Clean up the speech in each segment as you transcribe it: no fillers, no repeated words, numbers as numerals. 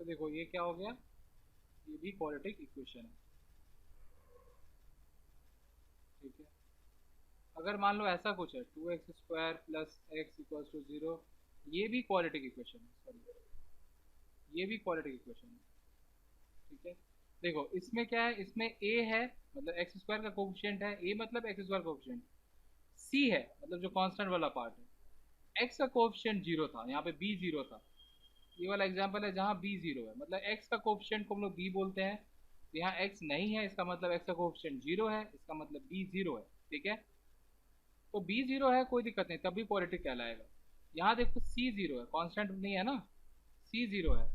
देखो ये क्या हो गया, ये भी क्वाड्रेटिक इक्वेशन है। ठीक है, अगर मान लो ऐसा कुछ है 2x² plus x equals to 0, ये भी क्वाड्रेटिक इक्वेशन है, सॉरी ये भी क्वाड्रेटिक इक्वेशन है। ठीक है, देखो इसमें क्या है, इसमें a है मतलब एक्स स्क्वायर का कोफिशिएंट है, a मतलब एक्स स्क्वायर कोफिशिएंट, c है मतलब जो कांस्टेंट वाला पार्ट है, x का कोफिशिएंट 0 था, यहाँ पे b 0 था। ये वाला एग्जांपल है जहाँ b 0 है, मतलब x का कोफिशिएंट को हम लोग b बोलते हैं। तो यहाँ x नहीं है, इसका मतलब x का कोफिशिएंट 0 है, इसका मतलब b 0 है। ठीक है, तो b 0 है, कोई दिक्कत नहीं, तब भी क्वाड्रेटिक कहलाएगा। यहाँ देखो c 0 है, कांस्टेंट नहीं है ना, c 0 है,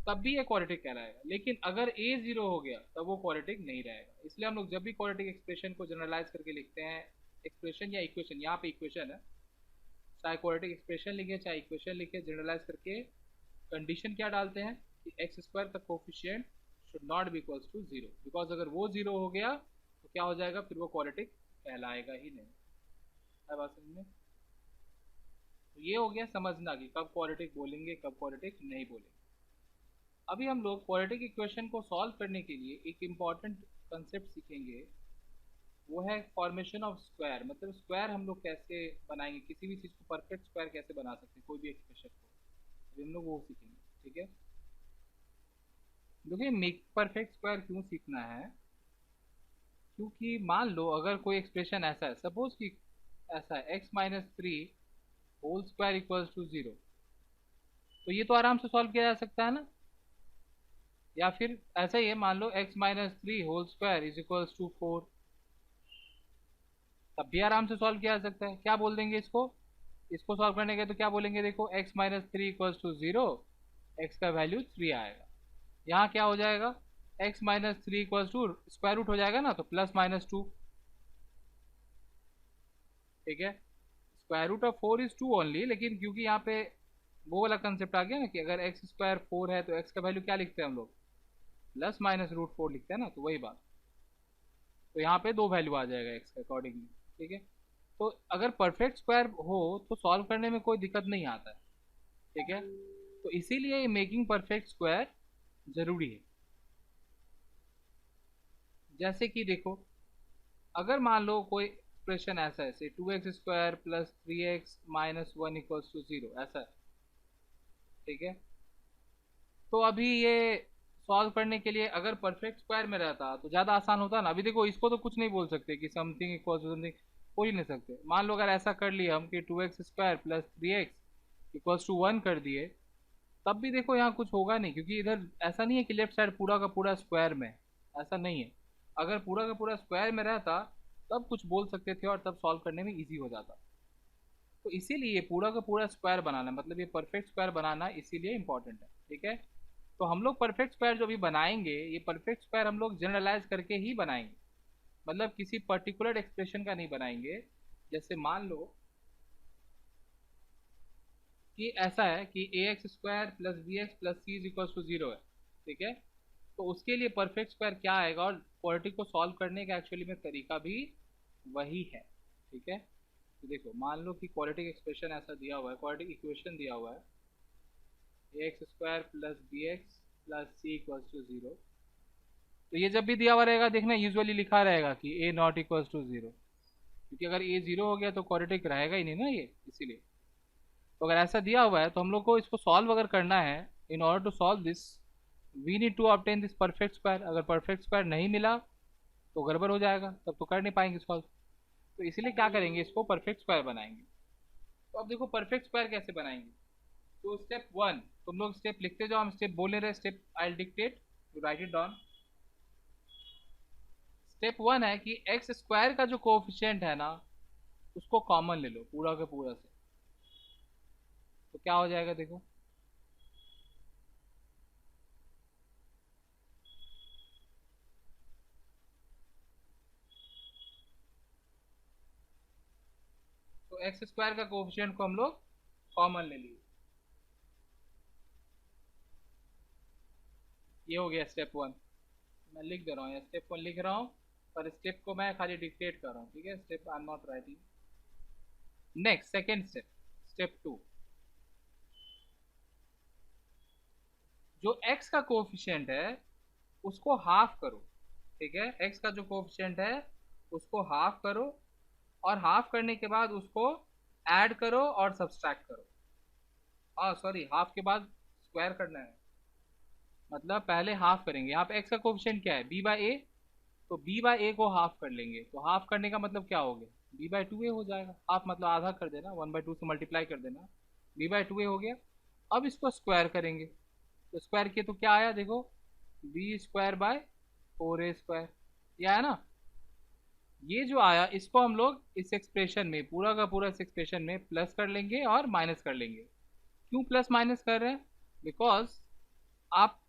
तब भी ये क्वाड्रेटिक कहलाएगा। लेकिन अगर a 0 हो गया तब वो क्वाड्रेटिक नहीं रहेगा। इसलिए हम लोग जब भी क्वाड्रेटिक एक्सप्रेशन को जनरलाइज करके लिखते हैं, एक्सप्रेशन या इक्वेशन, यहाँ पे इक्वेशन है, चाहे क्वाड्रेटिक एक्सप्रेशन लिखे चाहे इक्वेशन लिखे, जनरलाइज करके कंडीशन क्या डालते हैं कि एक्स स्क्वायर का coefficient should not be equals to 0, because अगर वो 0 हो गया तो क्या हो जाएगा, फिर वो क्वाड्रेटिक कहलाएगा ही नहीं। है बात समझ में? तो ये हो गया समझना कि कब क्वाड्रेटिक बोलेंगे कब क्वाड्रेटिक नहीं बोलेंगे। अभी हम लोग क्वाड्रेटिक इक्वेशन को सॉल्व करने के लिए एक इम्पॉर्टेंट कंसेप्ट सीखेंगे, वो है फॉर्मेशन ऑफ स्क्वायर। मतलब स्क्वायर हम लोग कैसे बनाएंगे, किसी भी चीज़ को परफेक्ट स्क्वायर कैसे बना सकते हैं, कोई भी एक्सप्रेशन को, अभी हम लोग वो सीखेंगे। ठीक है, देखिए मेक परफेक्ट स्क्वायर क्यों सीखना है, क्योंकि मान लो अगर कोई एक्सप्रेशन ऐसा है, सपोज कि ऐसा है x-3 whole square equals to 0, तो ये तो आराम से सॉल्व किया जा सकता है ना। या फिर ऐसा ही है, मान लो x-3 whole square is equals to 4, तब भी आराम से सॉल्व किया जा सकता है। क्या बोल देंगे इसको, इसको सॉल्व करने के तो क्या बोलेंगे, देखो x-3 इक्वल्स टू 0, x का वैल्यू 3 आएगा। यहाँ क्या हो जाएगा, x-3 equals to square root हो जाएगा ना, तो +-2। ठीक है, square root of 4 is 2 only, लेकिन क्योंकि यहाँ पे वो वाला कंसेप्ट आ गया ना कि अगर एक्स स्क्वायर 4 है तो एक्स का वैल्यू क्या लिखते हैं हम लोग, +-√4 लिखते हैं ना, तो वही बात। तो यहाँ पे दो वैल्यू आ जाएगा एक्स के अकॉर्डिंगली। ठीक है, तो अगर परफेक्ट स्क्वायर हो तो सॉल्व करने में कोई दिक्कत नहीं आता है। ठीक है, तो इसीलिए मेकिंग परफेक्ट स्क्वायर जरूरी है। जैसे कि देखो, अगर मान लो कोई एक्सप्रेशन ऐसा है, से 2x² plus 3x minus 1 equals to 0, ऐसा है। ठीक है, तो अभी ये सॉल्व करने के लिए अगर परफेक्ट स्क्वायर में रहता तो ज़्यादा आसान होता ना। अभी देखो इसको तो कुछ नहीं बोल सकते कि समथिंग इक्वल्स टू समथिंग, बोल ही नहीं सकते। मान लो अगर ऐसा कर लिया हम कि 2x² plus 3x equals to 1 कर दिए, तब भी देखो यहाँ कुछ होगा नहीं, क्योंकि इधर ऐसा नहीं है कि लेफ्ट साइड पूरा का पूरा स्क्वायर में, ऐसा नहीं है। अगर पूरा का पूरा स्क्वायर में रहता तब कुछ बोल सकते थे और तब सॉल्व करने में ईजी हो जाता। तो इसीलिए पूरा का पूरा स्क्वायर बनाना, मतलब ये परफेक्ट स्क्वायर बनाना इसीलिए इंपॉर्टेंट है। ठीक है, तो हम लोग परफेक्ट स्क्वायर जो भी बनाएंगे, ये परफेक्ट स्क्वायर हम लोग जनरलाइज करके ही बनाएंगे, मतलब किसी पर्टिकुलर एक्सप्रेशन का नहीं बनाएंगे। जैसे मान लो कि ऐसा है कि ax² plus bx plus c is equal to 0 है। ठीक है, तो उसके लिए परफेक्ट स्क्वायर क्या आएगा, और क्वाड्रेटिक को सॉल्व करने का एक्चुअली में तरीका भी वही है। ठीक है, तो देखो मान लो कि क्वाड्रेटिक एक्सप्रेशन ऐसा दिया हुआ है, क्वाड्रेटिक इक्वेशन दिया हुआ है ax² plus bx plus c equals to 0। तो ये जब भी दिया हुआ रहेगा, देखना यूजुअली लिखा रहेगा कि a नॉट इक्वल्स टू 0, क्योंकि अगर a 0 हो गया तो क्वाड्रेटिक रहेगा ही नहीं ना ये, इसीलिए। तो अगर ऐसा दिया हुआ है तो हम लोग को इसको सॉल्व अगर करना है, in order to solve this we need to obtain this perfect square. अगर परफेक्ट स्क्वायर नहीं मिला तो गड़बड़ हो जाएगा, तब तो कर नहीं पाएंगे सॉल्व। तो इसीलिए क्या करेंगे, इसको परफेक्ट स्क्वायर बनाएंगे। तो अब देखो परफेक्ट स्क्वायर कैसे बनाएंगे। तो स्टेप 1, तुम लोग स्टेप लिखते जाओ, हम स्टेप बोले रहे, step I dictate, you right it down. Step 1 है कि एक्स स्क्वायर का जो कोफिशिएंट है ना, उसको कॉमन ले लो पूरा का पूरा से। तो क्या हो जाएगा देखो, तो एक्स स्क्वायर का कोफिशिएंट को हम लोग कॉमन ले लिए। ये हो गया स्टेप 1। मैं लिख दे रहा हूँ, स्टेप 1 लिख रहा हूँ, पर स्टेप को मैं खाली डिक्टेट कर रहा हूँ। ठीक है, step I am not writing. Next second step, step 2। जो x का कोफिशिएंट है उसको हाफ करो, ठीक है, x का जो कोफिशिएंट है उसको हाफ करो, और हाफ करने के बाद उसको ऐड करो और सब्सट्रैक्ट करो। हाँ सॉरी, हाफ के बाद स्क्वायर करना है, मतलब पहले हाफ करेंगे। यहाँ पे x का कोफिशिएंट क्या है, b बाई ए, तो b बाई ए को हाफ कर लेंगे, तो हाफ करने का मतलब क्या हो गया, b बाई टू ए हो जाएगा। हाफ मतलब आधा कर देना, 1/2 से मल्टीप्लाई कर देना, b बाई टू ए हो गया। अब इसको स्क्वायर करेंगे, तो स्क्वायर किए तो क्या आया देखो, b square by 4a square, ये आया ना। ये जो आया इसको हम लोग इस एक्सप्रेशन में, पूरा का पूरा इस एक्सप्रेशन में प्लस कर लेंगे और माइनस कर लेंगे। क्यों प्लस माइनस कर रहे हैं, बिकॉज आप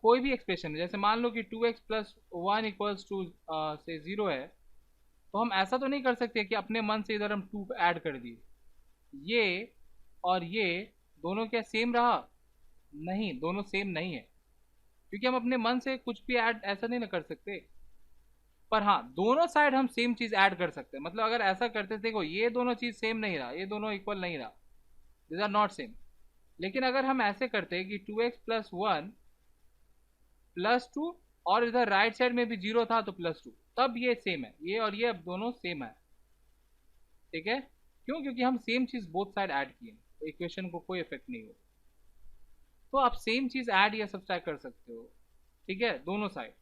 कोई भी एक्सप्रेशन, जैसे मान लो कि 2x plus one equals to से 0 है, तो हम ऐसा तो नहीं कर सकते कि अपने मन से इधर हम 2 ऐड कर दिए, ये और ये दोनों क्या सेम रहा, नहीं, दोनों सेम नहीं है, क्योंकि हम अपने मन से कुछ भी ऐड ऐसा नहीं ना कर सकते। पर हाँ, दोनों साइड हम सेम चीज ऐड कर सकते हैं, मतलब अगर ऐसा करते, देखो ये दोनों चीज सेम नहीं रहा, ये दोनों इक्वल नहीं रहा, दिस आर नॉट सेम। लेकिन अगर हम ऐसे करते कि 2x plus one plus two, और इधर राइट साइड में भी 0 था तो प्लस टू, तब ये सेम है, ये और ये अब दोनों सेम है, ठीक है। क्यों, क्योंकि हम सेम चीज बोथ साइड ऐड किए, तो इक्वेशन को कोई इफेक्ट नहीं हो। तो आप सेम चीज ऐड या सब्सट्रैक्ट कर सकते हो, ठीक है, दोनों साइड।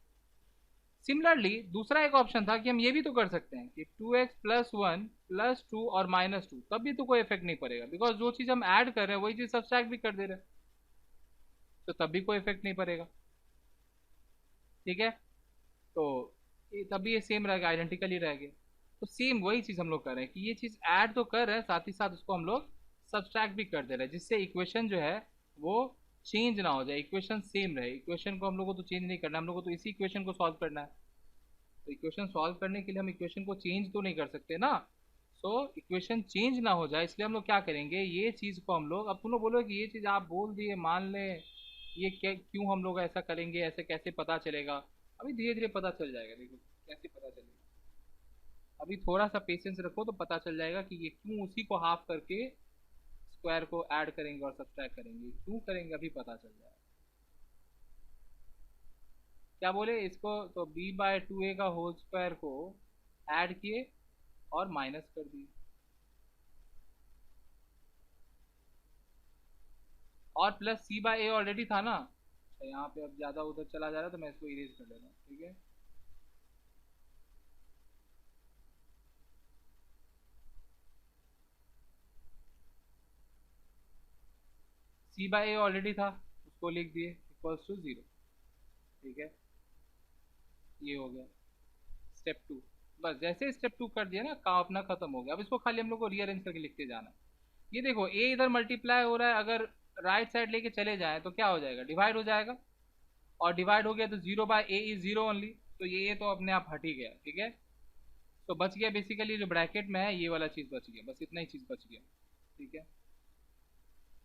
सिमिलरली दूसरा एक ऑप्शन था कि हम ये भी तो कर सकते हैं कि 2x plus one plus two और माइनस टू, तब भी तो कोई इफेक्ट नहीं पड़ेगा, बिकॉज जो चीज़ हम ऐड कर रहे हैं वही चीज़ सब्सट्रैक्ट भी कर दे रहे हैं, तो तब भी कोई इफेक्ट नहीं पड़ेगा, ठीक है। तो तब भी ये सेम रहेगा, आइडेंटिकल ही रहेगा। तो सेम वही चीज़ हम लोग कर रहे हैं कि ये चीज़ ऐड तो कर रहे हैं, साथ ही साथ उसको हम लोग सब्सट्रैक्ट भी कर दे रहे हैं, जिससे इक्वेशन जो है वो चेंज ना हो जाए, इक्वेशन सेम रहे। इक्वेशन को हम लोग को तो चेंज नहीं करना, हम लोग को तो इसी इक्वेशन को सॉल्व करना है। तो इक्वेशन सॉल्व करने के लिए हम इक्वेशन को चेंज तो नहीं कर सकते ना, सो इक्वेशन चेंज ना हो जाए इसलिए हम लोग क्या करेंगे, ये चीज़ को हम लोग, अब तुम लोग बोलो कि ये चीज़ आप बोल दिए मान लें, ये क्या, क्यों हम लोग ऐसा करेंगे, ऐसे कैसे पता चलेगा। अभी धीरे धीरे पता चल जाएगा, देखो कैसे पता चलेगा, अभी थोड़ा सा पेशेंस रखो तो पता चल जाएगा कि ये क्यों उसी को हाफ करके स्क्वायर को ऐड करेंगे और सब्सट्रैक्ट करेंगे, क्यों करेंगे अभी पता चल जाएगा। क्या बोले इसको, तो b बाय टू ए का होल स्क्वायर को ऐड किए और माइनस कर दिए, और प्लस c बाय ए ऑलरेडी था ना। अच्छा यहाँ पे अब ज़्यादा उधर चला जा रहा है तो मैं इसको इरेज कर ले रहा हूँ, ठीक है। c बाय ए ऑलरेडी था, उसको लिख दिए इक्वल्स टू 0, ठीक है, ये हो गया स्टेप 2। बस जैसे स्टेप 2 कर दिया ना, काम अपना खत्म हो गया। अब इसको खाली हम लोग को रीअरेंज करके लिखते जाना है। ये देखो a इधर मल्टीप्लाई हो रहा है, अगर राइट साइड लेके चले जाए तो क्या हो जाएगा, डिवाइड हो जाएगा, और डिवाइड हो गया तो 0 बाय ए इज 0 ओनली, तो ये तो अपने आप हट ही गया, ठीक है। तो बच गया बेसिकली जो ब्रैकेट में है ये वाला चीज़ बच गया, बस इतना ही चीज़ बच गया, ठीक है।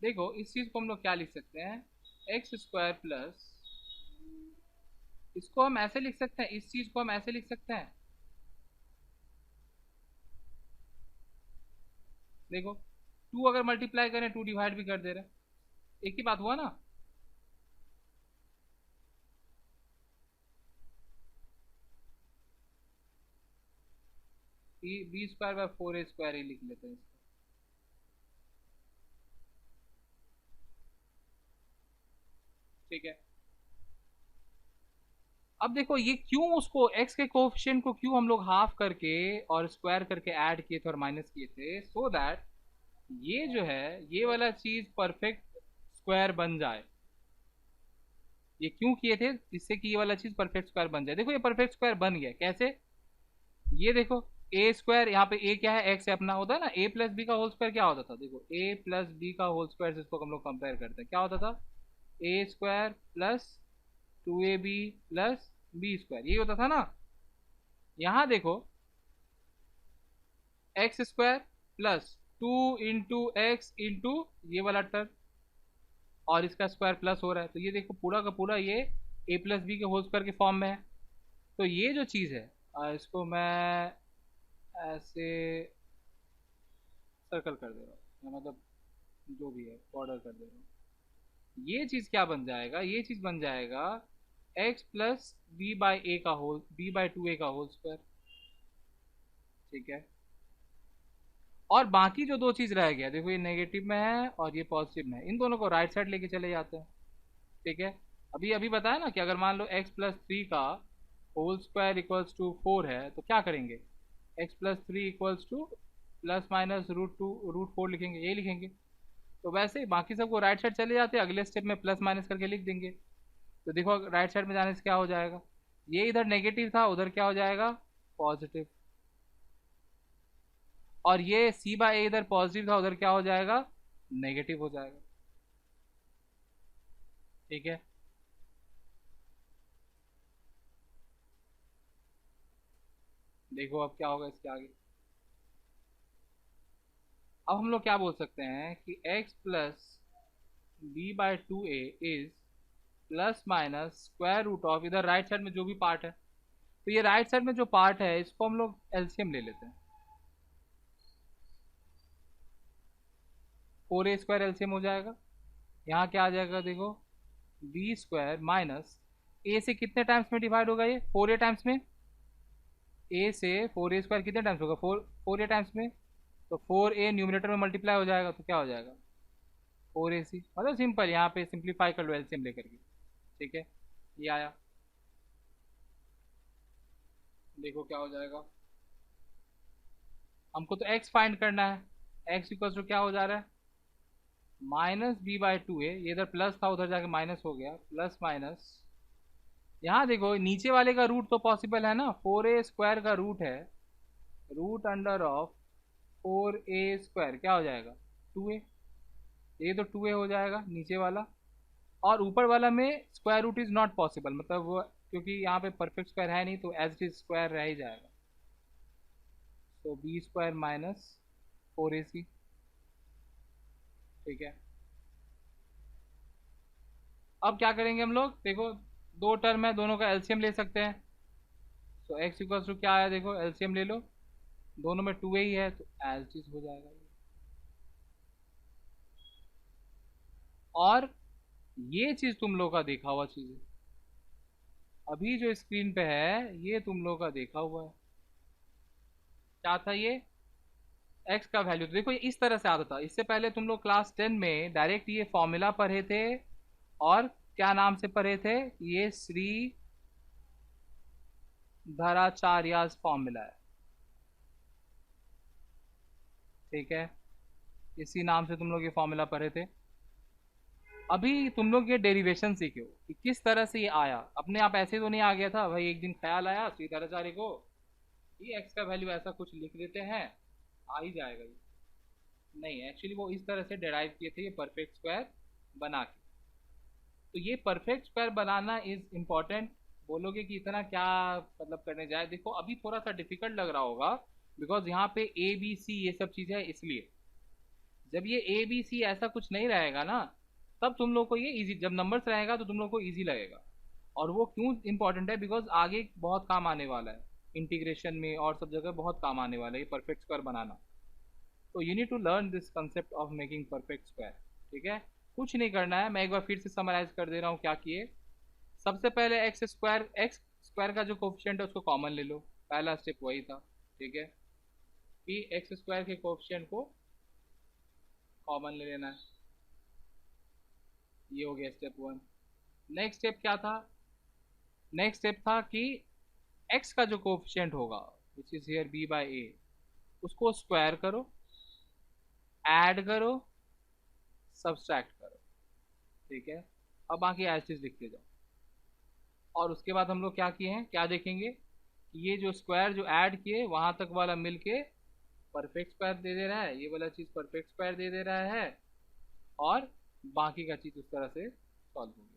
देखो इस चीज़ को हम लोग क्या लिख सकते हैं, एक्स स्क्वायर प्लस, इसको हम ऐसे लिख सकते हैं, इस चीज़ को हम ऐसे लिख सकते हैं, देखो 2 अगर मल्टीप्लाई करें 2 डिवाइड भी कर दे रहे हैं, एक ही बात हुआ ना। B square by 4a square ही लिख लेते हैं इसको, ठीक है। अब देखो ये क्यों, उसको x के कोफिशिएंट को क्यों हम लोग हाफ करके और स्क्वायर करके ऐड किए थे और माइनस किए थे, सो दैट ये जो है ये वाला चीज परफेक्ट स्क्वायर बन जाए। ये क्यों किए थे, जिससे कि ये वाला चीज परफेक्ट स्क्वायर बन जाए। देखो ये परफेक्ट स्क्वायर बन गया कैसे, ये देखो ए स्क्वायर, यहाँ पे ए क्या है, एक्स है अपना, होता है ना ए प्लस बी का होल स्क्वायर क्या होता था, देखो ए प्लस बी का होल स्क्वायर जिसको हम लोग कंपेयर करते हैं क्या होता था, A square plus 2ab plus B square, यही होता था ना। यहाँ देखो X square plus 2 into X into ये वाला टर्म, और इसका स्क्वायर प्लस हो रहा है, तो ये देखो पूरा का पूरा ये ए प्लस बी के होल स्क्वायर के फॉर्म में है। तो ये जो चीज़ है इसको मैं ऐसे सर्कल कर दे रहा हूँ, मतलब जो भी है बॉर्डर कर दे रहा हूँ, ये चीज क्या बन जाएगा, ये चीज बन जाएगा x plus B by two A का होल स्क्वायर। ठीक है, और बाकी जो दो चीज रह गया, देखो ये नेगेटिव में है और ये पॉजिटिव में है, इन दोनों को राइट साइड लेके चले जाते हैं। ठीक है, अभी अभी बताया ना कि अगर मान लो x प्लस थ्री का whole square equals to four है तो क्या करेंगे, x plus three equals to plus minus root four लिखेंगे, यही लिखेंगे। तो वैसे ही बाकी सबको राइट साइड चले जाते हैं, अगले स्टेप में प्लस माइनस करके लिख देंगे। तो देखो राइट साइड में जाने से क्या हो जाएगा, ये इधर नेगेटिव था, उधर क्या हो जाएगा पॉजिटिव, और ये सी बाई ए इधर पॉजिटिव था, उधर क्या हो जाएगा नेगेटिव हो जाएगा। ठीक है, देखो अब क्या होगा इसके आगे। अब हम लोग क्या बोल सकते हैं कि x plus B by two a is plus minus square root of, इधर राइट साइड में जो भी पार्ट है, तो ये राइट साइड में जो पार्ट है इसको हम लोग एलसीएम ले लेते हैं। फोर ए स्क्वायर एलसीएम हो जाएगा, यहाँ क्या आ जाएगा देखो, बी स्क्वायर माइनस ए से कितने टाइम्स में डिवाइड होगा, ये फोर ए टाइम्स में, ए से फोर ए स्क्वायर कितने टाइम्स होगा, फोर फोर ए टाइम्स में, तो फोर ए न्यूमिनेटर में मल्टीप्लाई हो जाएगा, तो क्या हो जाएगा फोर ए सी, मतलब सिंपल, यहाँ पे सिंप्लीफाई कर लो एलसीएम लेकर के। ठीक है, ये आया, देखो क्या हो जाएगा, हमको तो x फाइंड करना है, x इक्वल टू क्या हो जा रहा है माइनस बी बाई टू ए, ये इधर प्लस था उधर जाके माइनस हो गया, प्लस माइनस, यहाँ देखो नीचे वाले का रूट तो पॉसिबल है ना, फोर ए स्क्वायर का रूट है, root under of four a square क्या हो जाएगा टू ए, ये तो टू ए हो जाएगा नीचे वाला, और ऊपर वाला में square root is not possible, मतलब वो क्योंकि यहाँ पे परफेक्ट स्क्वायर है नहीं, तो एज इट इज स्क्वायर रह ही जाएगा, तो बी स्क्वायर माइनस फोर ए सी। ठीक है, अब क्या करेंगे हम लोग, देखो दो टर्म है, दोनों का एलसीएम ले सकते हैं, तो एक्स इक्वल टू क्या आया, देखो एलसीएम ले लो, दोनों में टू ही है तो एज इट हो जाएगा ये। और ये चीज तुम लोग का देखा हुआ चीज है, अभी जो स्क्रीन पे है ये तुम लोग का देखा हुआ है, क्या था ये x का वैल्यू, तो देखो ये इस तरह से आता था, इससे पहले तुम लोग क्लास 10 में डायरेक्ट ये फॉर्मूला पढ़े थे, और क्या नाम से पढ़े थे, ये श्री धराचार्य फॉर्मूला है। ठीक है, इसी नाम से तुम लोग ये फॉर्मूला पढ़े थे। अभी तुम लोग ये डेरिवेशन सीखे कि किस तरह से ये आया, अपने आप ऐसे तो नहीं आ गया था भाई, एक दिन ख्याल आया श्री धराचार्य को ये x का वैल्यू ऐसा कुछ लिख देते हैं आ ही जाएगा ये, नहीं एक्चुअली वो इस तरह से डिराइव किए थे ये परफेक्ट स्क्वायर बना के। तो ये perfect square banana is important, बोलोगे कि इतना क्या मतलब करने जाए, देखो अभी थोड़ा सा डिफिकल्ट लग रहा होगा बिकॉज यहाँ पे ए बी सी ये सब चीज़ें है, इसलिए जब ये ए बी सी ऐसा कुछ नहीं रहेगा ना, तब तुम लोग को ये इजी, जब नंबर्स रहेगा तो तुम लोग को इजी लगेगा। और वो क्यों इंपॉर्टेंट है, बिकॉज आगे बहुत काम आने वाला है, इंटीग्रेशन में और सब जगह बहुत काम आने वाला है ये परफेक्ट स्क्वायर बनाना। तो you need to learn this concept of making perfect square. ठीक है, कुछ नहीं करना है, मैं एक बार फिर से समराइज कर दे रहा हूँ क्या किए। सबसे पहले एक्स स्क्वायर का जो कोफिशिएंट है उसको कॉमन ले लो, पहला स्टेप वही था। ठीक है, कि एक्स स्क्वायर के कोफिशिएंट को कॉमन ले लेना है, ये हो गया स्टेप वन। नेक्स्ट स्टेप क्या था, नेक्स्ट स्टेप था कि एक्स का जो कोफिशिएंट होगा which is here B by A, उसको स्क्वायर करो, ऐड करो, सब्सट्रैक्ट करो। ठीक है, अब बाकी एज चीज लिखते जाओ। और उसके बाद हम लोग क्या किए हैं, क्या देखेंगे कि ये जो स्क्वायर जो ऐड किए वहां तक वाला मिलके परफेक्ट स्क्वायर दे दे रहा है, ये वाला चीज परफेक्ट स्क्वायर दे दे रहा है, और बाकी का चीज उस तरह से सॉल्व हो गया।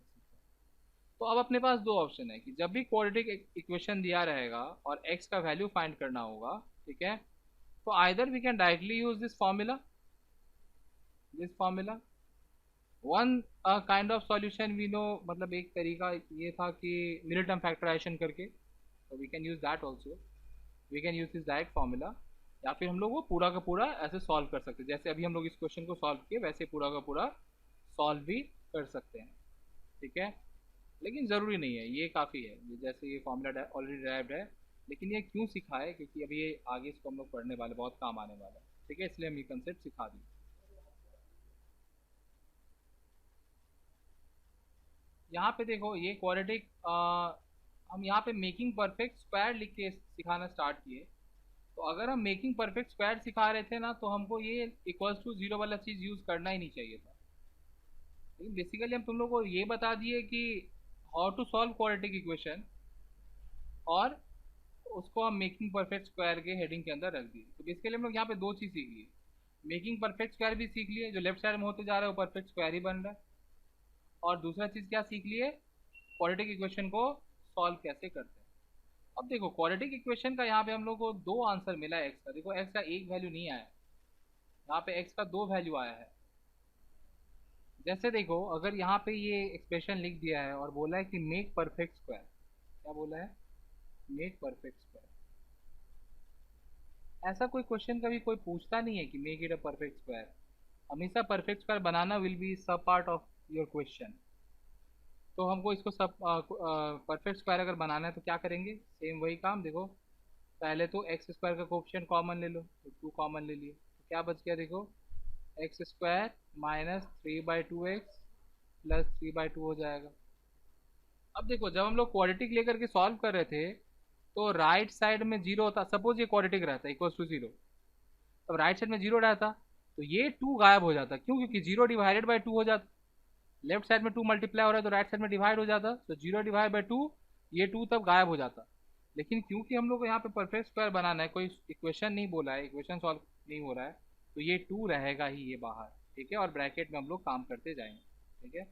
तो अब अपने पास दो ऑप्शन है कि जब भी क्वाड्रेटिक इक्वेशन दिया रहेगा और x का वैल्यू फाइंड करना होगा, ठीक है, तो either we can directly use this formula one kind of solution we know, मतलब एक तरीका ये था कि मिडिल टर्म फैक्टराइजेशन करके, तो we can use that also, we can use this direct formula, या फिर हम लोग वो पूरा का पूरा ऐसे सॉल्व कर सकते हैं, जैसे अभी हम लोग इस क्वेश्चन को सॉल्व किए वैसे पूरा का पूरा सॉल्व भी कर सकते हैं, ठीक है। लेकिन ज़रूरी नहीं है, ये काफ़ी है, ये जैसे ये फॉर्मूला ऑलरेडी ड्राइव्ड है। लेकिन ये क्यों सिखा है, क्योंकि अभी ये आगे इसको हम लोग पढ़ने वाले, बहुत काम आने वाला है, ठीक है, इसलिए हम ये कंसेप्ट सिखा दिए। यहाँ पे देखो ये क्वाड्रेटिक, हम यहाँ पे मेकिंग परफेक्ट स्क्वायर लिख के सिखाना स्टार्ट किए। तो अगर हम मेकिंग परफेक्ट स्क्वायर सिखा रहे थे ना, तो हमको ये इक्वल्स टू जीरो वाला चीज़ यूज़ करना ही नहीं चाहिए था। लेकिन बेसिकली हम तुम लोग को ये बता दिए कि how to solve quadratic equation, और उसको हम मेकिंग परफेक्ट स्क्वायर के हेडिंग के अंदर रख दिए। तो बेसिकली हम लोग यहाँ पे दो चीज़ सीख लिए, मेकिंग परफेक्ट स्क्वायर भी सीख लिए, जो लेफ्ट साइड में होते जा रहा है वो परफेक्ट स्क्वायर ही बन रहा है। और दूसरा चीज़ क्या सीख लिए, क्वाड्रेटिक इक्वेशन को सॉल्व कैसे करते हैं। अब देखो क्वाड्रेटिक इक्वेशन का यहाँ पे हम लोग को दो आंसर मिला है एक्स का। देखो एक्स का एक वैल्यू नहीं आया, यहाँ पे एक्स का दो वैल्यू आया है। जैसे देखो अगर यहाँ पे ये एक्सप्रेशन लिख दिया है और बोला है कि मेक परफेक्ट स्क्वायर, क्या बोला है, मेक परफेक्ट स्क्वायर। ऐसा कोई क्वेश्चन कभी कोई पूछता नहीं है कि make it a perfect square. हमेशा परफेक्ट स्क्वायर बनाना will be sub part of your question. तो हमको इसको सब परफेक्ट स्क्वायर अगर बनाना है तो क्या करेंगे, सेम वही काम। देखो पहले तो एक्स स्क्वायर का कोफिशिएंट कॉमन ले लो, तो टू कॉमन ले लिए, तो क्या बच गया, देखो X square minus 3/2x plus 3/2 हो जाएगा। अब देखो जब हम लोग क्वाड्रेटिक लेकर के सॉल्व कर रहे थे, तो राइट साइड में जीरो होता, सपोज ये क्वाड्रेटिक रहता इक्वल टू जीरो, तब राइट साइड में जीरो रहता, तो ये टू गायब हो जाता। क्यों, क्योंकि जीरो डिवाइडेड बाई टू हो जाता। लेफ्ट साइड में टू मल्टीप्लाई हो रहा है तो राइट साइड में डिवाइड हो जाता, तो जीरो डिवाइड बाई टू, ये टू तब गायब हो जाता। लेकिन क्योंकि हम लोग को यहाँ पे परफेक्ट स्क्वायर बनाना है, कोई इक्वेशन नहीं बोला है, इक्वेशन सॉल्व नहीं हो रहा है, तो ये टू रहेगा ही ये बाहर, ठीक है, और ब्रैकेट में हम लोग काम करते जाएंगे, ठीक है।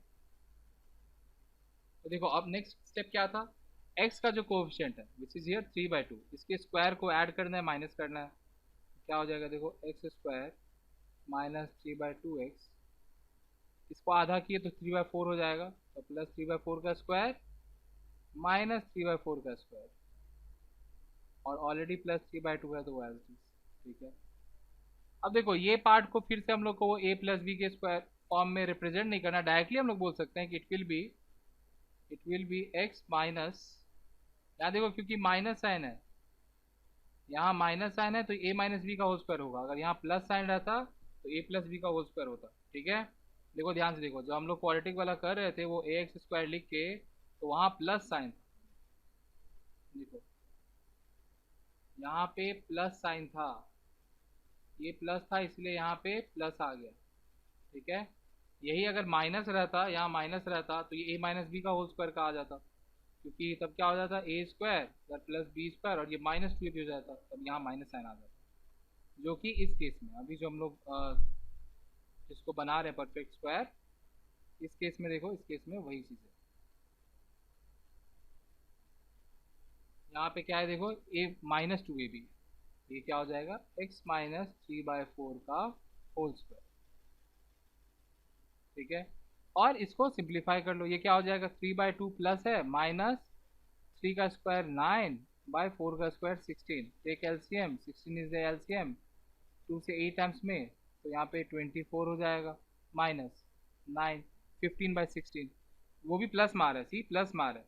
तो देखो अब नेक्स्ट स्टेप क्या था, एक्स का जो कोएफिशिएंट है विच इज हियर 3/2, इसके स्क्वायर को ऐड करना है, माइनस करना है, क्या हो जाएगा, देखो एक्स स्क्वायर माइनस 3/2x, इसको आधा किए तो 3/4 हो जाएगा, तो प्लस 3/4 का स्क्वायर माइनस 3/4 का स्क्वायर, और ऑलरेडी प्लस 3/2 है तो एज इट इज, ठीक है। अब देखो ये पार्ट को फिर से हम लोग को a प्लस बी के स्क्वायर फॉर्म में रिप्रेजेंट नहीं करना, डायरेक्टली हम लोग बोल सकते हैं कि it will be x minus, यहाँ देखो क्योंकि माइनस साइन है, यहाँ माइनस साइन है तो a माइनस बी का होल स्क्वायर होगा। अगर यहाँ प्लस साइन रहता तो a प्लस बी का होल स्क्वायर होता, ठीक है। देखो ध्यान से देखो, जब हम लोग क्वाड्रेटिक वाला कर रहे थे वो ax स्क्वायर लिख के, तो वहाँ प्लस साइन था, देखो यहाँ पे प्लस साइन था, ये प्लस था इसलिए यहाँ पे प्लस आ गया, ठीक है। यही अगर माइनस रहता, यहाँ माइनस रहता, तो ये a माइनस बी का होल स्क्वायर का आ जाता, क्योंकि तब क्या हो जाता, ए स्क्वायर प्लस बी स्क्वायर, और ये माइनस टू भी हो जाता, तब यहाँ माइनस साइन आ जाता। जो कि इस केस में अभी जो हम लोग जिसको बना रहे हैं परफेक्ट स्क्वायर, इस केस में देखो, इस केस में वही चीज़ है। यहाँ पे क्या है, देखो a minus two a b, ये क्या हो जाएगा, x माइनस 3/4 का होल स्क्वायर, ठीक है। और इसको सिंप्लीफाई कर लो, ये क्या हो जाएगा, 3/2 प्लस है माइनस 3 का स्क्वायर 9/4 का square 16, take LCM, 16 is the LCM, 2 से 8 टाइम्स में, तो यहाँ पे 24 हो जाएगा, माइनस 9, 15/16, वो भी प्लस मार है, सी प्लस मार है।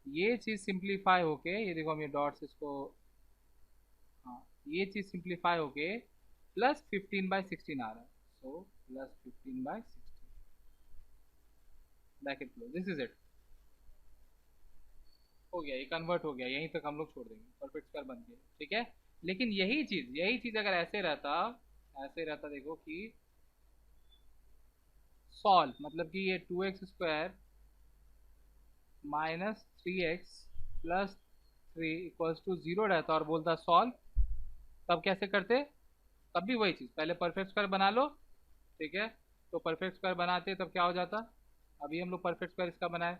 ये चीज़ सिंप्लीफाई होके, ये देखो हम ये डॉट्स इसको, हाँ ये चीज़ सिंप्लीफाई होके प्लस 15/16 आ रहा है, so plus 15/16 bracket close, this is it, हो गया, ये कन्वर्ट हो गया, यहीं तक हम लोग छोड़ देंगे, परफेक्ट स्क्वायर बन गया, ठीक है। लेकिन यही चीज़ अगर ऐसे रहता देखो कि सॉल्व, मतलब कि ये 2x square minus 3x plus 3 equals to 0 रहता और बोलता सॉल्व, तब कैसे करते, तब भी वही चीज़, पहले परफेक्ट स्क्वायर बना लो, ठीक है। तो परफेक्ट स्क्वायर बनाते तब क्या हो जाता, अभी हम लोग परफेक्ट स्क्वायर इसका बनाए,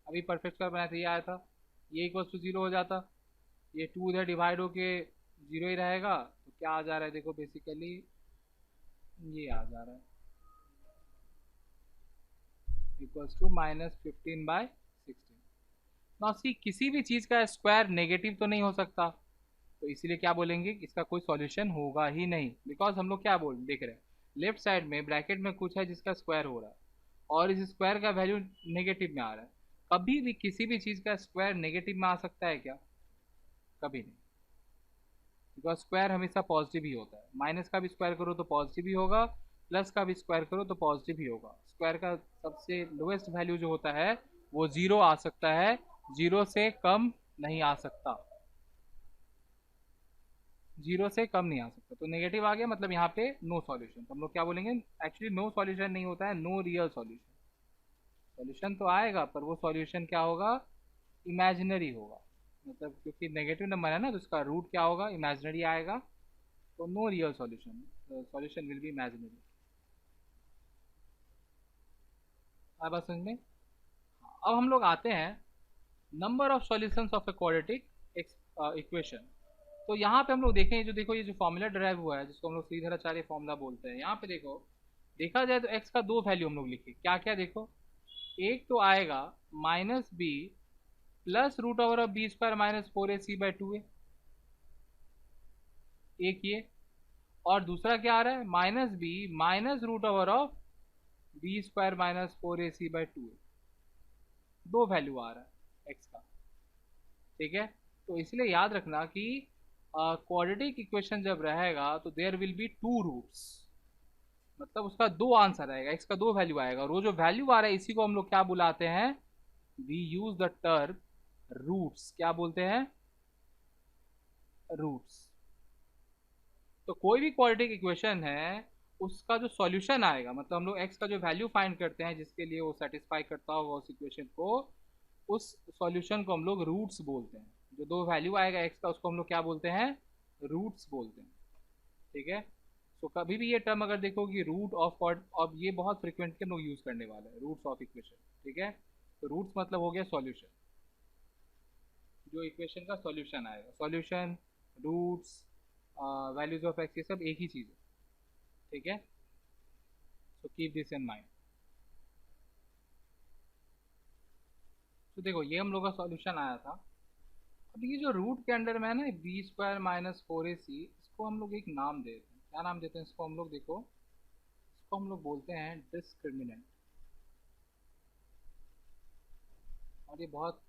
अभी परफेक्ट स्क्वायर बनाए थे, ये आया था, ये इक्वल्स टू 0 हो जाता, ये 2 इधर डिवाइड होके 0 ही रहेगा, तो क्या आ जा रहा है, देखो बेसिकली ये आ जा रहा है, इक्वल्स टू माइनस 15/16। ना सी, किसी भी चीज़ का स्क्वायर नेगेटिव तो नहीं हो सकता, तो इसीलिए क्या बोलेंगे, इसका कोई सॉल्यूशन होगा ही नहीं, बिकॉज हम लोग क्या बोल देख रहे हैं, लेफ्ट साइड में ब्रैकेट में कुछ है जिसका स्क्वायर हो रहा है और इस स्क्वायर का वैल्यू नेगेटिव में आ रहा है। कभी भी किसी भी चीज़ का स्क्वायर नेगेटिव में आ सकता है क्या? कभी नहीं, बिकॉज स्क्वायर हमेशा पॉजिटिव ही होता है। माइनस का भी स्क्वायर करो तो पॉजिटिव ही होगा, प्लस का भी स्क्वायर करो तो पॉजिटिव ही होगा। स्क्वायर का सबसे लोएस्ट वैल्यू जो होता है वो जीरो आ सकता है, जीरो से कम नहीं आ सकता, जीरो से कम नहीं आ सकता। तो नेगेटिव आ गया मतलब यहाँ पे नो सॉल्यूशन। तो हम लोग क्या बोलेंगे, एक्चुअली नो सॉल्यूशन नहीं होता है, नो रियल सॉल्यूशन। सॉल्यूशन तो आएगा पर वो सॉल्यूशन क्या होगा, इमेजिनरी होगा। मतलब क्योंकि नेगेटिव नंबर है ना, तो उसका रूट क्या होगा, इमेजिनरी आएगा। तो no real solution, solution will be imaginary. आया बात समझ में? अब हम लोग आते हैं number of solutions of a quadratic equation. तो यहाँ पे हम लोग देखें, जो देखो ये जो फॉर्मूला ड्राइव हुआ है जिसको हम लोग श्रीधराचार्य फॉर्मूला बोलते हैं, यहाँ पे देखो देखा जाए तो एक्स का दो वैल्यू हम लोग लिखे, क्या क्या देखो, एक तो आएगा minus b plus root over of b square minus 4ac/2a, एक ये। और दूसरा क्या आ रहा है, minus b minus root over of b square minus 4ac/2a, दो वैल्यू आ रहा है एक्स का। ठीक है, तो इसलिए याद रखना कि क्वाड्रेटिक इक्वेशन जब रहेगा तो there will be two roots, मतलब उसका दो आंसर आएगा, एक्स का दो वैल्यू आएगा, और वो जो वैल्यू आ रहा है इसी को हम लोग क्या बुलाते हैं, we use the term roots. क्या बोलते हैं, रूट्स। तो कोई भी क्वाड्रेटिक इक्वेशन है उसका जो सॉल्यूशन आएगा, मतलब हम लोग एक्स का जो वैल्यू फाइंड करते हैं जिसके लिए वो सेटिस्फाई करता होगा उस इक्वेशन को, उस सॉल्यूशन को हम लोग रूट्स बोलते हैं। जो दो वैल्यू आएगा एक्स का उसको हम लोग क्या बोलते हैं, रूट्स बोलते हैं। ठीक है, तो कभी भी ये टर्म अगर देखोगे रूट ऑफ, और ये बहुत फ्रिक्वेंटली हम लोग यूज करने वाले हैं, रूट्स ऑफ इक्वेशन। ठीक है, तो रूट्स मतलब हो गया सॉल्यूशन, जो इक्वेशन का सॉल्यूशन आएगा, solution, roots, values of x, ये सब एक ही चीज़ है। ठीक है, so keep this in mind. तो देखो ये हम लोग का सॉल्यूशन आया था। अब ये जो रूट के अंडर में है ना बी स्क्वायर माइनस 4ac, इसको हम लोग एक नाम देते हैं। क्या नाम देते हैं इसको हम लोग, देखो इसको हम लोग बोलते हैं डिस्क्रिमिनेंट। और ये बहुत,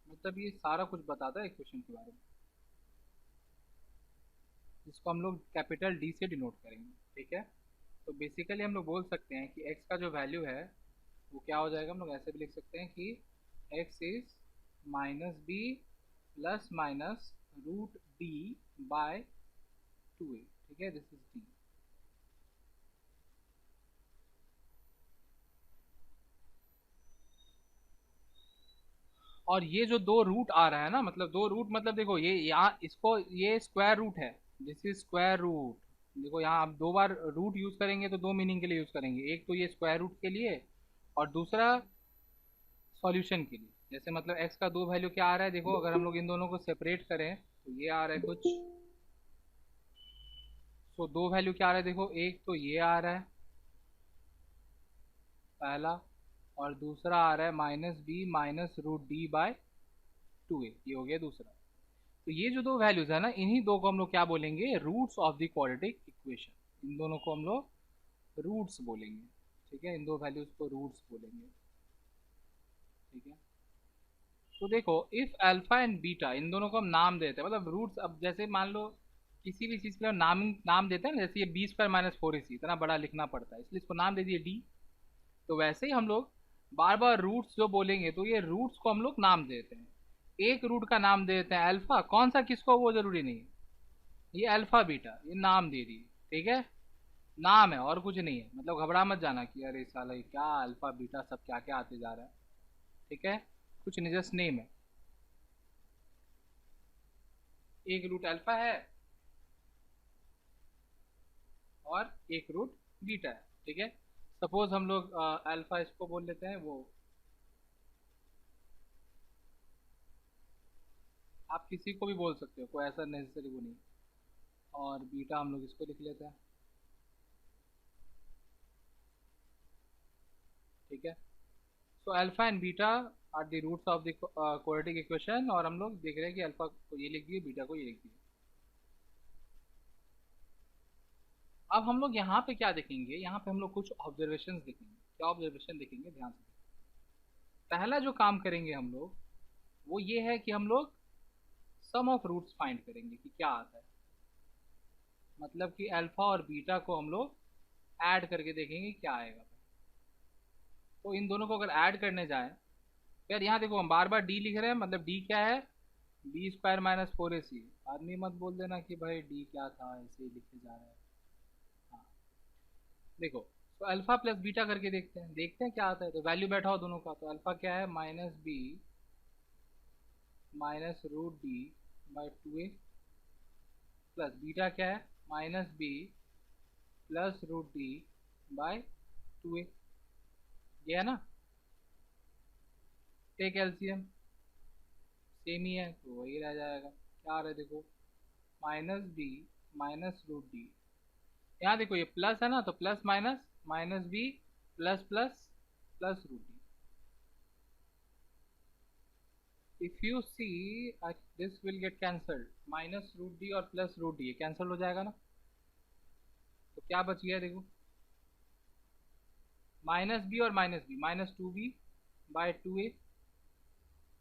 मतलब ये सारा कुछ बताता है इक्वेशन के बारे में, जिसको हम लोग कैपिटल डी से डिनोट करेंगे। ठीक है, तो बेसिकली हम लोग बोल सकते हैं कि एक्स का जो वैल्यू है वो क्या हो जाएगा, हम लोग ऐसे भी लिख सकते हैं कि x is minus b plus minus root D by 2a। ठीक है, दिस इज डी। और ये जो दो रूट आ रहा है ना, मतलब दो रूट, मतलब देखो ये यहाँ इसको, ये स्क्वायर रूट है, दिस इज स्क्वायर रूट। देखो यहाँ आप दो बार रूट यूज करेंगे तो दो मीनिंग के लिए यूज करेंगे, एक तो ये स्क्वायर रूट के लिए और दूसरा सॉल्यूशन के लिए। जैसे मतलब x का दो वैल्यू क्या आ रहा है, देखो अगर हम लोग इन दोनों को सेपरेट करें तो ये आ रहा है कुछ, तो दो वैल्यू क्या आ रहा है, देखो एक तो ये आ रहा है पहला, और दूसरा आ रहा है minus b minus root D by 2a, ये हो गया दूसरा। तो ये जो दो वैल्यूज है ना, इन्हीं दो को हम लोग क्या बोलेंगे, roots of the quadratic equation. इन दोनों को हम लोग रूट्स बोलेंगे। ठीक है, इन दो वैल्यूज को रूट्स बोलेंगे। ठीक है, तो देखो इफ अल्फा एंड बीटा, इन दोनों को हम नाम देते हैं, मतलब रूट्स। अब जैसे मान लो किसी भी चीज़ के लिए नाम नाम देते हैं ना, जैसे ये बी स्क्वायर माइनस 4ac इतना बड़ा लिखना पड़ता है, इसलिए इसको नाम दे दिए डी। तो वैसे ही हम लोग बार बार रूट्स जो बोलेंगे तो ये रूट्स को हम लोग नाम देते हैं। एक रूट का नाम दे देते हैं अल्फा, कौन सा किसको वो जरूरी नहीं है, ये अल्फा बीटा ये नाम दे दिए। ठीक है, नाम है और कुछ नहीं है, मतलब घबरा मत जाना कि अरे साला ये क्या अल्फा बीटा सब क्या क्या आते जा रहा है। ठीक है, कुछ नहीं, जस्ट नेम है। एक रूट अल्फा है और एक रूट बीटा है। ठीक है, सपोज हम लोग अल्फा इसको बोल लेते हैं, वो आप किसी को भी बोल सकते हो, कोई ऐसा नेसेसरी वो नहीं। और बीटा हम लोग इसको लिख लेते हैं। ठीक है, so alpha and beta are the roots of the quadratic equation, और हम लोग देख रहे हैं कि अल्फा को ये लिख दिए, बीटा को ये लिख दिए। अब हम लोग यहाँ पे क्या देखेंगे, यहाँ पे हम लोग कुछ ऑब्जर्वेशन देखेंगे। क्या ऑब्जर्वेशन देखेंगे, ध्यान से। पहला जो काम करेंगे हम लोग वो ये है कि हम लोग सम ऑफ रूट्स फाइंड करेंगे कि क्या आता है। मतलब कि अल्फा और बीटा को हम लोग ऐड करके देखेंगे क्या आएगा। तो इन दोनों को अगर ऐड करने जाए, यार यहाँ देखो हम बार बार डी लिख रहे हैं, मतलब डी क्या है, बी स्क्वायर माइनस 4ac। आदमी मत बोल देना कि भाई डी क्या था, ऐसे ही लिखे जा रहा है। हाँ देखो, तो अल्फा प्लस बीटा करके देखते हैं क्या आता है। तो वैल्यू बैठा हो दोनों का, तो अल्फा क्या है minus b minus root D by 2a, plus beta क्या है minus b plus root D by 2a। ये है ना, टेक एलसीएम सेम ही है तो वही रह जाएगा। क्या आ रहा है देखो, minus b minus root d. यहाँ देखो ये प्लस है ना, तो plus minus minus b plus plus plus root d. If you see this will get cancelled, minus root d और प्लस रूट डी कैंसल हो जाएगा ना। तो क्या बच गया देखो, माइनस बी और minus b minus 2b by 2a,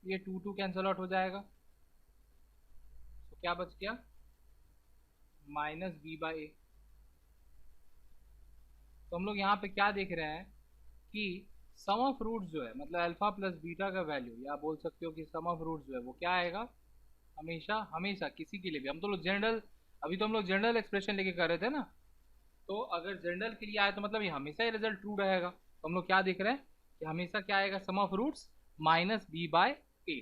ये 2 कैंसल आउट हो जाएगा। तो क्या बच गया माइनस बी बाई ए। तो हम लोग यहाँ पे क्या देख रहे हैं कि सम ऑफ रूट्स जो है, मतलब अल्फा प्लस बीटा का वैल्यू, या बोल सकते हो कि सम ऑफ रूट्स जो है वो क्या आएगा, हमेशा हमेशा किसी के लिए भी। हम तो लोग जनरल, अभी तो हम लोग जनरल एक्सप्रेशन लेके कर रहे थे ना, तो अगर जनरल के लिए आए तो मतलब ये हमेशा ही रिजल्ट ट्रू रहेगा। तो हम लोग क्या देख रहे हैं कि हमेशा क्या आएगा, sum of roots minus B by A.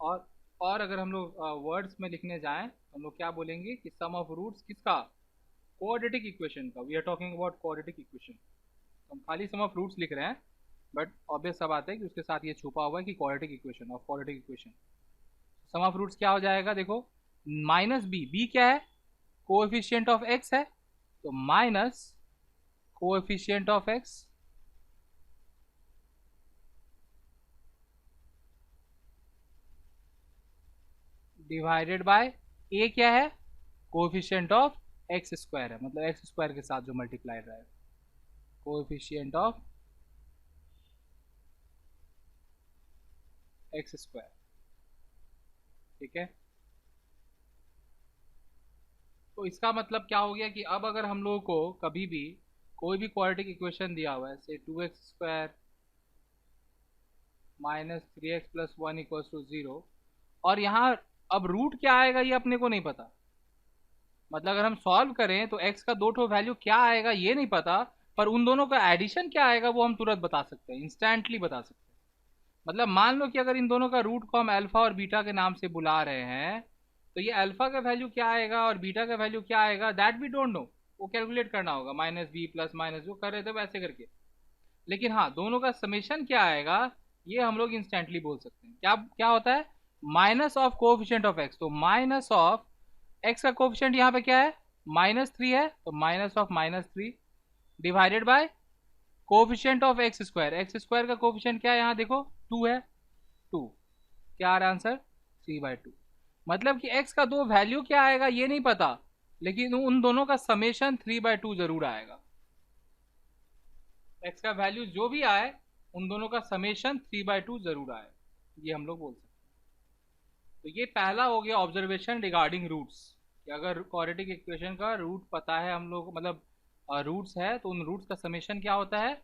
और अगर हम लोग वर्ड्स में लिखने जाएं तो हम लोग क्या बोलेंगे कि सम ऑफ रूट्स किसका, क्वाड्रेटिक इक्वेशन का। We are talking about quadratic equation. तो हम खाली सम ऑफ रूट्स लिख रहे हैं, बट ऑब्वियस सा बात है कि उसके साथ ये छुपा हुआ है कि quadratic equation of quadratic equation. Sum of roots क्या हो जाएगा देखो, माइनस बी, बी क्या है कोएफिशिएंट ऑफ एक्स है, तो minus coefficient of X divided by A क्या है कोएफिशिएंट ऑफ एक्स स्क्वायर है, मतलब एक्स स्क्वायर के साथ जो मल्टीप्लाई रहा है, कोएफिशिएंट ऑफ एक्स स्क्वायर। ठीक है, तो इसका मतलब क्या हो गया कि अब अगर हम लोगों को कभी भी कोई भी क्वाड्रेटिक इक्वेशन दिया हुआ है, से 2x² minus 3x plus 1 equals to 0, और यहाँ अब रूट क्या आएगा ये अपने को नहीं पता। मतलब अगर हम सॉल्व करें तो x का दो ठो वैल्यू क्या आएगा ये नहीं पता, पर उन दोनों का एडिशन क्या आएगा वो हम तुरंत बता सकते हैं, इंस्टेंटली बता सकते हैं। मतलब मान लो कि अगर इन दोनों का रूट को हम अल्फा और बीटा के नाम से बुला रहे हैं, तो ये अल्फा का वैल्यू क्या आएगा और बीटा का वैल्यू क्या आएगा, दैट वी डोंट नो। वो कैलकुलेट करना होगा, माइनस बी प्लस माइनस जो कर रहे थे वैसे करके। लेकिन हाँ, दोनों का समेशन क्या आएगा ये हम लोग इंस्टेंटली बोल सकते हैं। क्या क्या होता है, minus of coefficient of x, तो माइनस ऑफ एक्स का कोएफिशिएंट यहाँ पे क्या है -3 है, तो minus of -3 divided by coefficient of x square. X square का कोएफिशिएंट क्या है यहाँ देखो 2 है, 2। क्या आ रहा है आंसर 3/2। मतलब कि x का दो वैल्यू क्या आएगा ये नहीं पता, लेकिन उन दोनों का समेशन 3/2 जरूर आएगा। x का वैल्यू जो भी आए उन दोनों का समेशन 3/2 जरूर आए, ये हम लोग बोल सकते हैं। तो ये पहला हो गया ऑब्जर्वेशन रिगार्डिंग रूट्स, कि अगर क्वाड्रेटिक इक्वेशन का रूट पता है हम लोग, मतलब रूट्स है, तो उन रूट्स का समेशन क्या होता है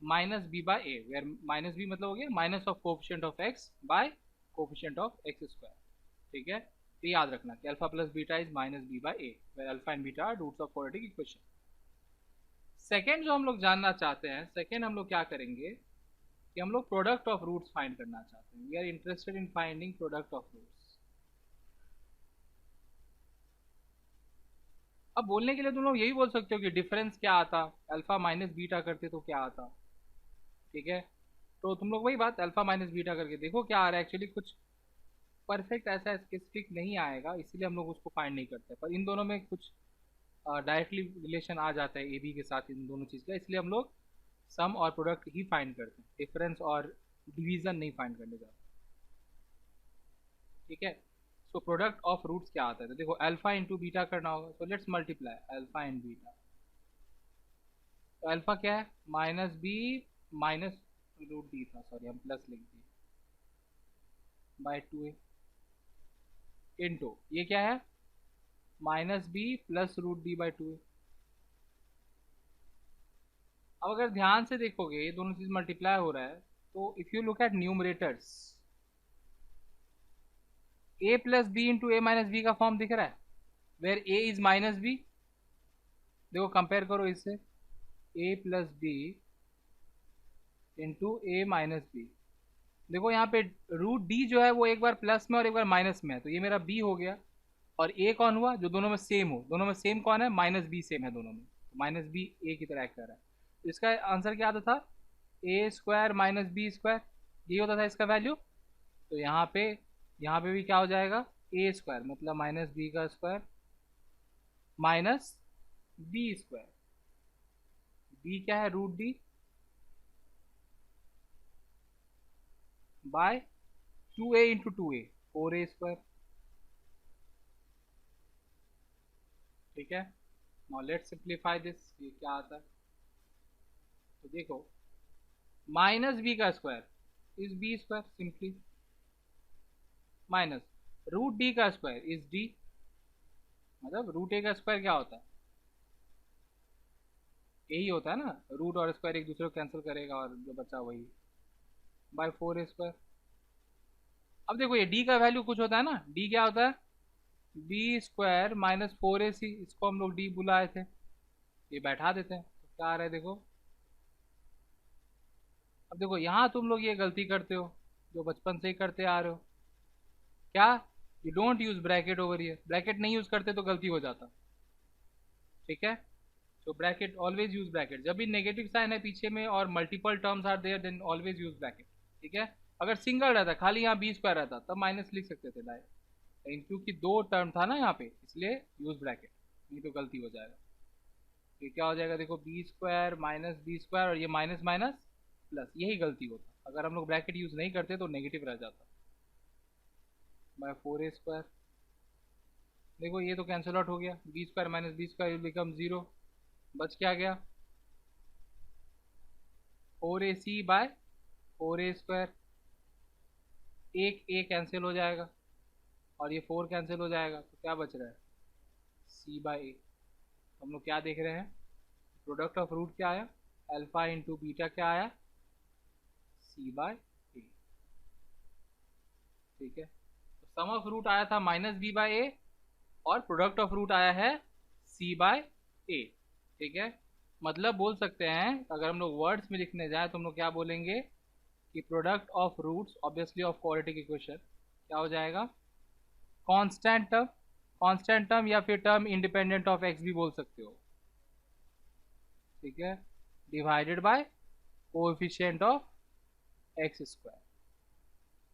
minus b by a, where minus b मतलब हो गया minus of coefficient of x by coefficient of x square. ठीक है, तो याद रखना कि alpha plus beta is minus b by a, where alpha and beta are roots of quadratic equation. Second जो हम लोग जानना चाहते हैं, सेकेंड हम लोग क्या करेंगे कि हम लोग प्रोडक्ट ऑफ रूट्स फाइंड करना चाहते हैं। We are interested in finding product of roots. अब बोलने के लिए तुम लोग यही बोल सकते हो कि डिफरेंस क्या आता, अल्फा माइनस बीटा करते तो क्या आता। ठीक है, तो तुम लोग वही बात अल्फा माइनस बीटा करके देखो क्या आ रहा है। एक्चुअली कुछ परफेक्ट ऐसा स्पेसिफिक नहीं आएगा, इसलिए हम लोग उसको फाइंड नहीं करते, पर इन दोनों में कुछ डायरेक्टली रिलेशन आ जाता है ए बी के साथ इन दोनों चीज़ का, इसलिए हम लोग सम और प्रोडक्ट ही फाइंड करते हैं, डिफरेंस और डिवीजन नहीं फाइंड करने जाते। ठीक है, सो प्रोडक्ट ऑफ रूट्स क्या आता है, तो देखो अल्फा इंटू बीटा करना होगा, so let's multiply alpha and beta. तो अल्फा क्या है, minus b minus root d था, सॉरी हम प्लस लिख दिए, बाय 2a इंटू ये क्या है, minus b plus root D by 2a। अब अगर ध्यान से देखोगे ये दोनों चीज मल्टीप्लाई हो रहा है, तो if you look at numerators, a plus b into a minus b का फॉर्म दिख रहा है, where a is minus b. देखो कंपेयर करो इससे, a plus b into a minus b. देखो यहाँ पे रूट डी जो है वो एक बार प्लस में और एक बार माइनस में है, तो ये मेरा बी हो गया। और ए कौन हुआ, जो दोनों में सेम हो, दोनों में सेम कौन है, माइनस बी सेम है दोनों में, माइनस बी ए की तरह एक्ट कर रहा है। तो इसका आंसर क्या आता था, A square minus b square, ये होता था इसका वैल्यू। तो यहाँ पे भी क्या हो जाएगा, ए स्क्वायर मतलब माइनस बी का square minus b square, b क्या है root D by 2a into 2a 4a square. ठीक है, नाउ लेट्स सिंप्लीफाई दिस, ये क्या आता है, तो देखो माइनस बी का square is b square simply, minus root d का स्क्वायर इज डी, मतलब रूट ए का स्क्वायर क्या होता है, यही होता है ना, रूट और स्क्वायर एक दूसरे को कैंसिल करेगा और जो बचा वही, बाय 4a स्क्वायर। अब देखो ये डी का वैल्यू कुछ होता है ना, डी क्या होता है, बी स्क्वायर माइनस 4ac, इसको हम लोग डी बुलाए थे, ये बैठा देते हैं, तो क्या आ रहा है देखो। अब देखो यहाँ तुम लोग ये गलती करते हो जो बचपन से ही करते आ रहे हो, क्या, you don't use bracket over here, bracket नहीं यूज करते तो गलती हो जाता। ठीक है, तो ब्रैकेट ऑलवेज यूज ब्रैकेट, जब भी नेगेटिव साइन है पीछे में और multiple terms are there then always use bracket. ठीक है, अगर सिंगल रहता खाली यहाँ बी स्क्वायर रहता तब माइनस लिख सकते थे डायरेक्ट, लेकिन क्योंकि दो टर्म था ना यहाँ पे इसलिए यूज ब्रैकेट, नहीं तो गलती हो जाएगा। तो क्या हो जाएगा देखो, b square minus b square और ये माइनस माइनस प्लस, यही गलती होता, अगर हम लोग ब्रैकेट यूज नहीं करते तो नेगेटिव रह जाता, बाय 4a स्क्वायर। देखो ये तो कैंसिल आउट हो गया, b square minus b square will become 0, बच क्या गया 4ac बाय 4a स्क्वायर, एक ए कैंसिल हो जाएगा और ये 4 कैंसिल हो जाएगा, तो क्या बच रहा है c बाय ए। हम लोग क्या देख रहे हैं, प्रोडक्ट ऑफ रूट क्या आया, अल्फा इंटू बीटा क्या आया, c बाय ए। ठीक है, तो सम ऑफ रूट आया था माइनस बी बाय ए और प्रोडक्ट ऑफ रूट आया है c बाय ए। ठीक है, मतलब बोल सकते हैं अगर हम लोग वर्ड्स में लिखने जाए तो हम लोग क्या बोलेंगे कि product of roots obviously of quadratic equation क्या हो जाएगा, कांस्टेंट टर्म या फिर टर्म इंडिपेंडेंट ऑफ एक्स भी बोल सकते हो। ठीक है, divided by coefficient of x square,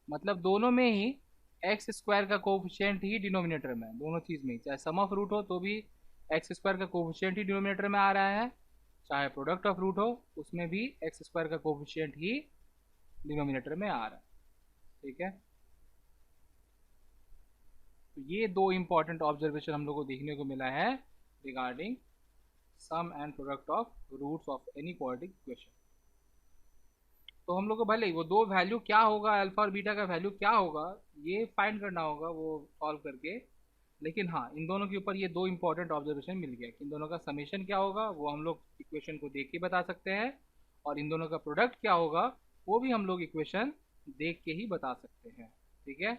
मतलब दोनों में ही एक्स स्क्वायर का कोएफिशिएंट ही डिनोमिनेटर में है, दोनों चीज में, चाहे सम ऑफ रूट हो तो भी एक्स स्क्वायर का कोएफिशिएंट ही डिनोमिनेटर में आ रहा है, चाहे प्रोडक्ट ऑफ रूट हो उसमें भी एक्स स्क्वायर का कोएफिशिएंट ही डिनोमिनेटर में आ रहा है। ठीक है, तो ये दो इंपॉर्टेंट ऑब्जर्वेशन हम लोग को देखने को मिला है regarding sum and product of roots of any quadratic equation. तो हम लोग को भले ही वो दो वैल्यू क्या होगा, अल्फा और बीटा का वैल्यू क्या होगा ये फाइंड करना होगा वो सॉल्व करके, लेकिन हाँ इन दोनों के ऊपर ये दो इंपॉर्टेंट ऑब्जर्वेशन मिल गया कि इन दोनों का समेशन क्या होगा वो हम लोग इक्वेशन को देख के बता सकते हैं, और इन दोनों का प्रोडक्ट क्या होगा वो भी हम लोग इक्वेशन देख के ही बता सकते हैं। ठीक है।